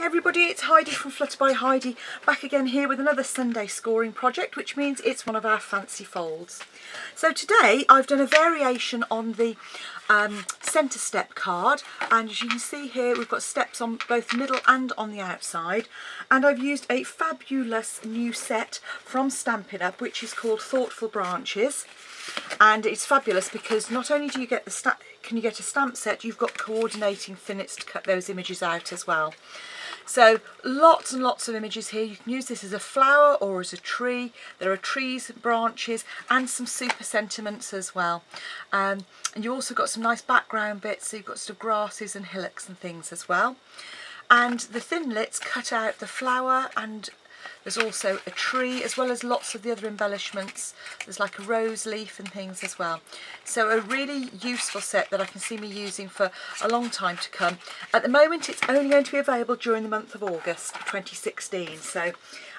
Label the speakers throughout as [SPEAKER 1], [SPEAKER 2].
[SPEAKER 1] everybody, it's Heidi from Flutter by Heidi, back again here with another Sunday scoring project, which means it's one of our fancy folds. So today I've done a variation on the centre step card, and as you can see here we've got steps on both the middle and on the outside, and I've used a fabulous new set from Stampin' Up, which is called Thoughtful Branches. And it's fabulous because not only do you get can you get a stamp set, you've got coordinating finips to cut those images out as well. So lots and lots of images here. You can use this as a flower or as a tree. There are trees and branches and some super sentiments as well. And you also got some nice background bits, so you've got sort of grasses and hillocks and things as well. And the thinlits cut out the flower, and there's also a tree, as well as lots of the other embellishments. There's like a rose leaf and things as well. So a really useful set that I can see me using for a long time to come. At the moment it's only going to be available during the month of August 2016. So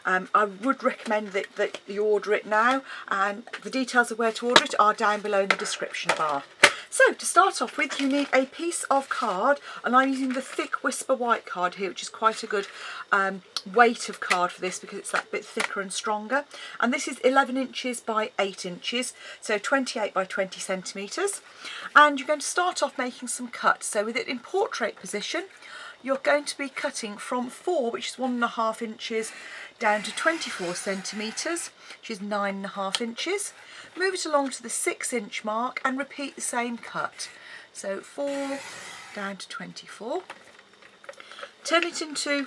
[SPEAKER 1] I would recommend that you order it now, and the details of where to order it are down below in the description bar. So to start off with, you need a piece of card, and I'm using the thick Whisper White card here, which is quite a good weight of card for this because it's that bit thicker and stronger. And this is 11 inches by 8 inches, so 28 by 20 centimetres. And you're going to start off making some cuts. So with it in portrait position, you're going to be cutting from 4, which is 1.5 inches, down to 24 centimetres, which is 9.5 inches. Move it along to the 6-inch mark and repeat the same cut. So 4 down to 24. Turn it into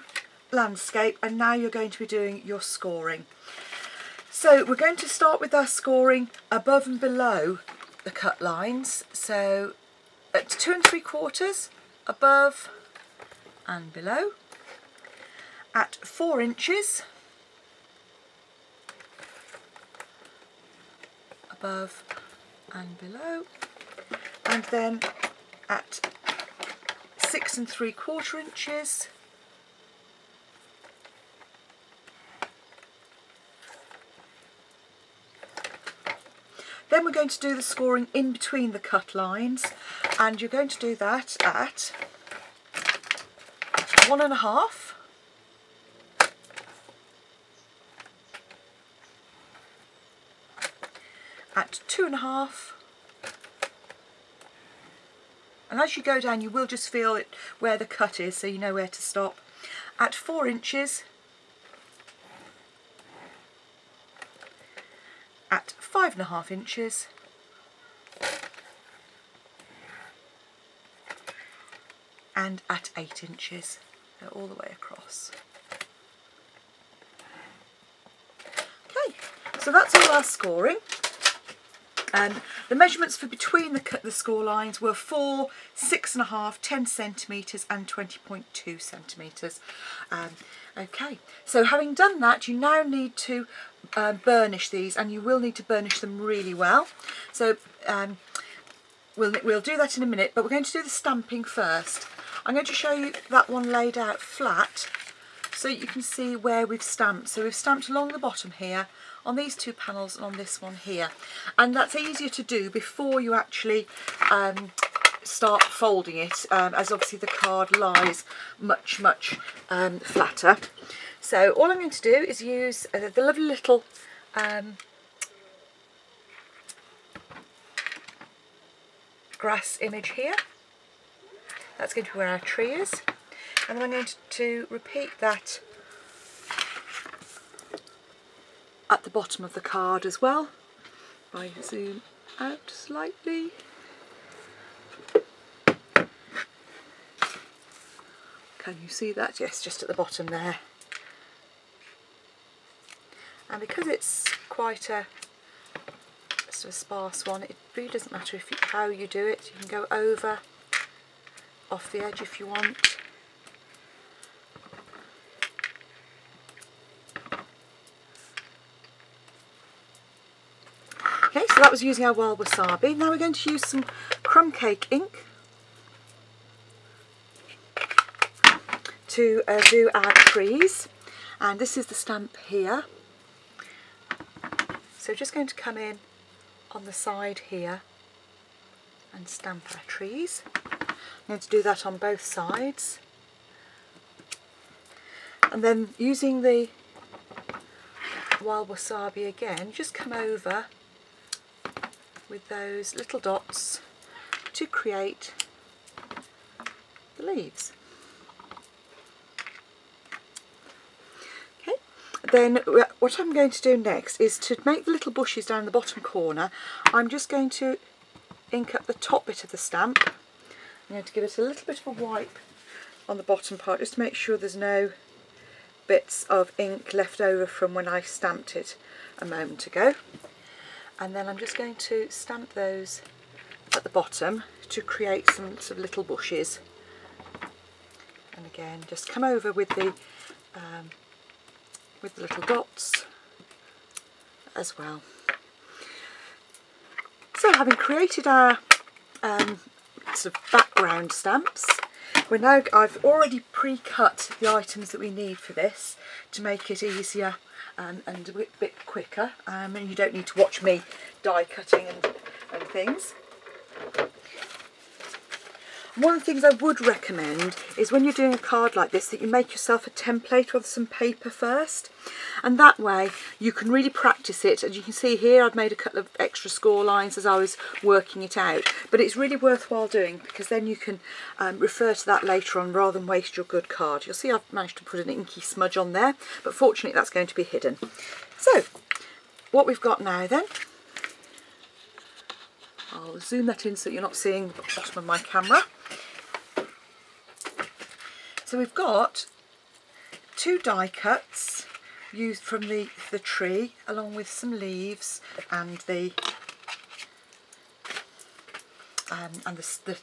[SPEAKER 1] landscape, and now you're going to be doing your scoring. So we're going to start with our scoring above and below the cut lines. So at 2 3/4 above and below, at 4 inches above and below, and then at 6 3/4 inches Then we're going to do the scoring in between the cut lines, and you're going to do that at 1.5, at 2.5, and as you go down you will just feel it where the cut is, so you know where to stop, at 4 inches, at 5.5 inches, and at 8 inches, so all the way across. Okay, so that's all our scoring. The measurements for between the score lines were 4, 6.5, 10 centimetres and 20.2 centimetres. Okay, so having done that, you now need to burnish these, and you will need to burnish them really well. So we'll do that in a minute, but we're going to do the stamping first. I'm going to show you that one laid out flat so you can see where we've stamped. So we've stamped along the bottom here, on these 2 panels and on this one here, and that's easier to do before you actually start folding it, as obviously the card lies much flatter. So all I'm going to do is use the lovely little grass image here. That's going to be where our tree is, and then I'm going to repeat that at the bottom of the card as well. If I zoom out slightly. Can you see that? Yes, just at the bottom there. And because it's quite a sort of sparse one, it really doesn't matter how you do it. You can go over, off the edge if you want. Okay, so that was using our wild wasabi. Now we're going to use some crumb cake ink to do our trees, and this is the stamp here. So just going to come in on the side here and stamp our trees. I'm going to do that on both sides. And then using the wild wasabi again, just come over with those little dots to create the leaves. Okay, then what I'm going to do next is to make the little bushes down the bottom corner. I'm just going to ink up the top bit of the stamp. I'm going to give it a little bit of a wipe on the bottom part just to make sure there's no bits of ink left over from when I stamped it a moment ago. And then I'm just going to stamp those at the bottom to create some sort of little bushes. And again, just come over with the little dots as well. So having created our sort of background stamps, I've already pre-cut the items that we need for this to make it easier and a bit quicker, and you don't need to watch me die cutting and things. One of the things I would recommend is when you're doing a card like this that you make yourself a template with some paper first, and that way you can really practice it. As you can see here, I've made a couple of extra score lines as I was working it out, but it's really worthwhile doing because then you can refer to that later on rather than waste your good card. You'll see I've managed to put an inky smudge on there, but fortunately that's going to be hidden. So what we've got now then, I'll zoom that in so you're not seeing the bottom of my camera. So we've got 2 die cuts used from the tree, along with some leaves and the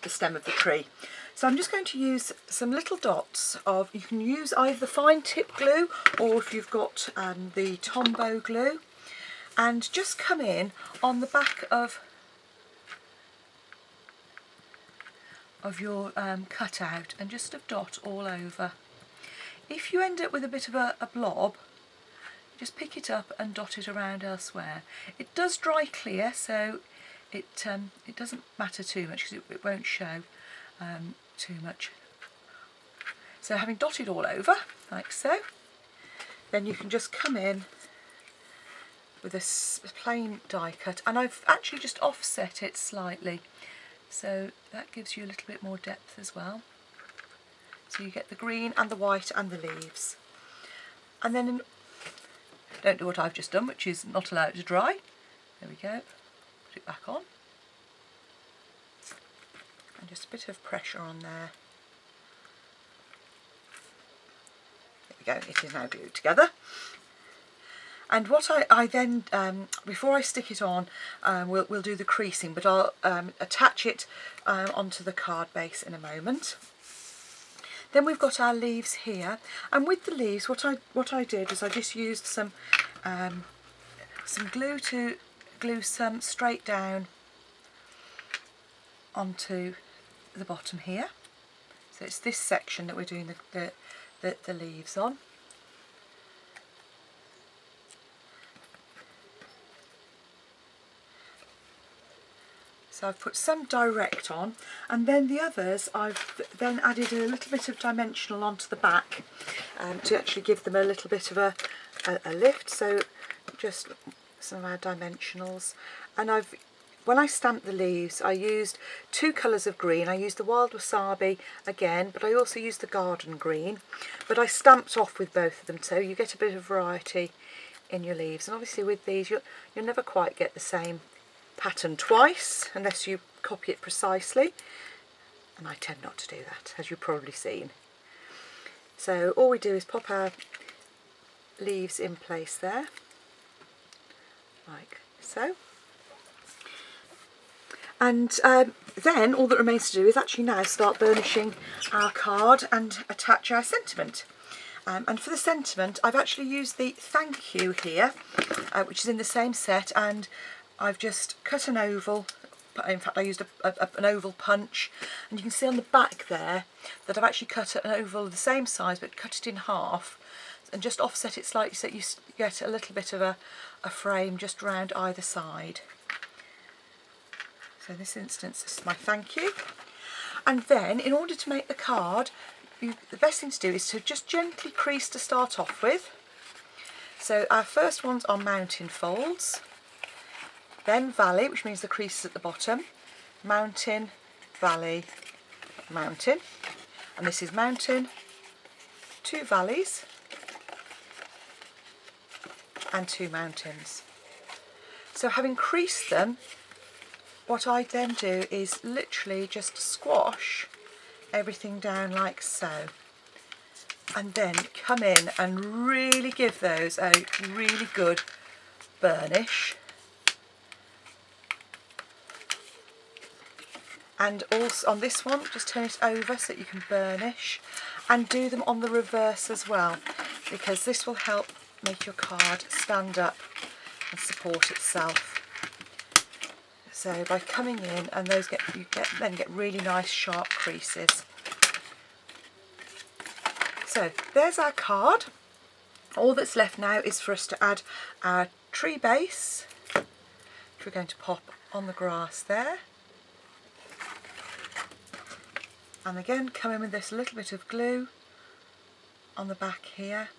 [SPEAKER 1] stem of the tree. So I'm just going to use some little dots of, you can use either the fine tip glue or if you've got the Tombow glue, and just come in on the back of your cutout and just a dot all over. If you end up with a bit of a blob, just pick it up and dot it around elsewhere. It does dry clear, so it doesn't matter too much because it won't show too much. So having dotted all over like so, then you can just come in with a plain die cut, and I've actually just offset it slightly, so that gives you a little bit more depth as well. So you get the green and the white and the leaves. And then don't do what I've just done, which is not allow it to dry. There we go. Put it back on. And just a bit of pressure on there. There we go, it is now glued together. And what I then, before I stick it on, we'll do the creasing, but I'll attach it onto the card base in a moment. Then we've got our leaves here, and with the leaves, what I did is I just used some glue to glue some straight down onto the bottom here. So it's this section that we're doing the leaves on. So I've put some direct on, and then the others I've then added a little bit of dimensional onto the back to actually give them a little bit of a lift. So just some of our dimensionals. And when I stamped the leaves, I used 2 colours of green. I used the wild wasabi again, but I also used the garden green. But I stamped off with both of them, so you get a bit of variety in your leaves. And obviously with these, you'll never quite get the same pattern twice unless you copy it precisely, and I tend not to do that, as you've probably seen. So all we do is pop our leaves in place there, like so, and then all that remains to do is actually now start burnishing our card and attach our sentiment. And for the sentiment, I've actually used the thank you here, which is in the same set, and I've just cut an oval. In fact, I used an oval punch, and you can see on the back there that I've actually cut an oval the same size but cut it in half and just offset it slightly so that you get a little bit of a frame just round either side. So in this instance, this is my thank you. And then in order to make the card, the best thing to do is to just gently crease to start off with. So our first ones are mountain folds, then valley, which means the crease is at the bottom, mountain, valley, mountain, and this is mountain, 2 valleys and 2 mountains. So having creased them, what I then do is literally just squash everything down like so, and then come in and really give those a really good burnish. And also on this one, just turn it over so that you can burnish, and do them on the reverse as well, because this will help make your card stand up and support itself. So by coming in, and those then get really nice sharp creases. So there's our card. All that's left now is for us to add our tree base, which we're going to pop on the grass there. And again, come in with this little bit of glue on the back here.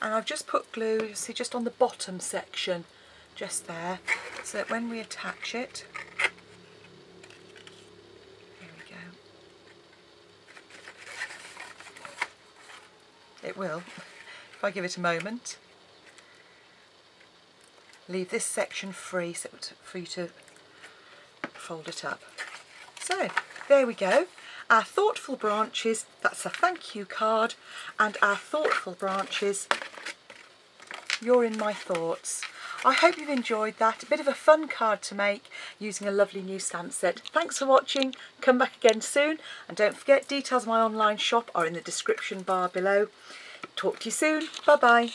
[SPEAKER 1] And I've just put glue, you see, just on the bottom section, just there, so that when we attach it, here we go, it will, if I give it a moment, leave this section free for you to fold it up. So there we go, our thoughtful branches, that's a thank you card, and our thoughtful branches, you're in my thoughts. I hope you've enjoyed that. A bit of a fun card to make using a lovely new stamp set. Thanks for watching. Come back again soon. And don't forget, details of my online shop are in the description bar below. Talk to you soon. Bye bye.